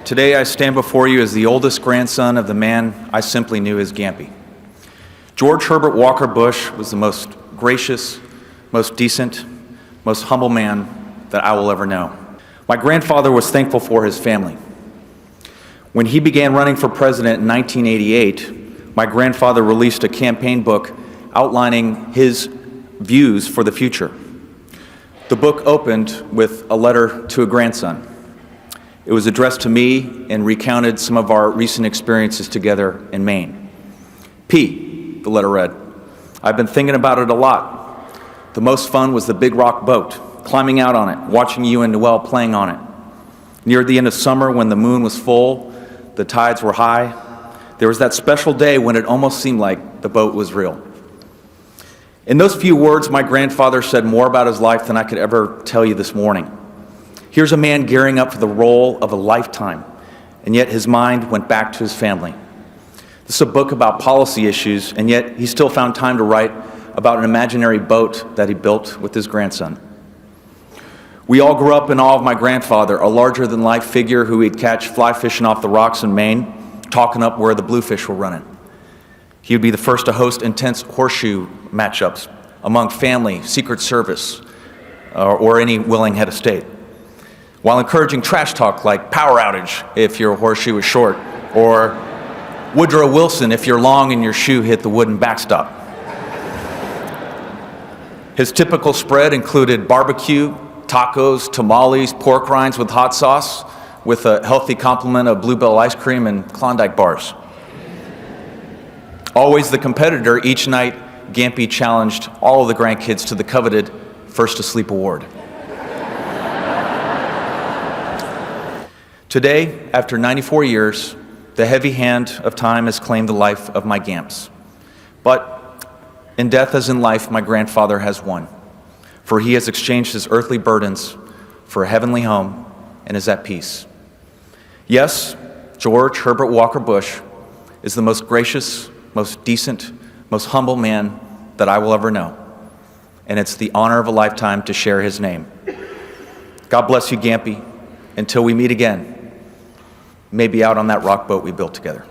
Today I stand before you as the oldest grandson of the man I simply knew as Gampy. George Herbert Walker Bush was the most gracious, most decent, most humble man that I will ever know. My grandfather was thankful for his family. When he began running for president in 1988, my grandfather released a campaign book outlining his views for the future. The book opened with a letter to a grandson. It was addressed to me and recounted some of our recent experiences together in Maine. P, the letter read, I've been thinking about it a lot. The most fun was the big rock boat, climbing out on it, watching you and Noel playing on it. Near the end of summer when the moon was full, the tides were high, there was that special day when it almost seemed like the boat was real. In those few words, my grandfather said more about his life than I could ever tell you this morning. Here's a man gearing up for the role of a lifetime, and yet his mind went back to his family. This is a book about policy issues, and yet he still found time to write about an imaginary boat that he built with his grandson. We all grew up in awe of my grandfather, a larger-than-life figure who we'd catch fly fishing off the rocks in Maine, talking up where the bluefish were running. He would be the first to host intense horseshoe matchups among family, Secret Service, or any willing head of state, while encouraging trash talk like power outage if your horseshoe is short, or Woodrow Wilson if you're long and your shoe hit the wooden backstop. His typical spread included barbecue, tacos, tamales, pork rinds with hot sauce, with a healthy complement of Bluebell ice cream and Klondike bars. Always the competitor, each night Gampy challenged all of the grandkids to the coveted First to Sleep award. Today, after 94 years, the heavy hand of time has claimed the life of my Gamps. But in death as in life, my grandfather has won, for he has exchanged his earthly burdens for a heavenly home and is at peace. Yes, George Herbert Walker Bush is the most gracious, most decent, most humble man that I will ever know, and it's the honor of a lifetime to share his name. God bless you, Gampy, until we meet again. Maybe out on that rock boat we built together.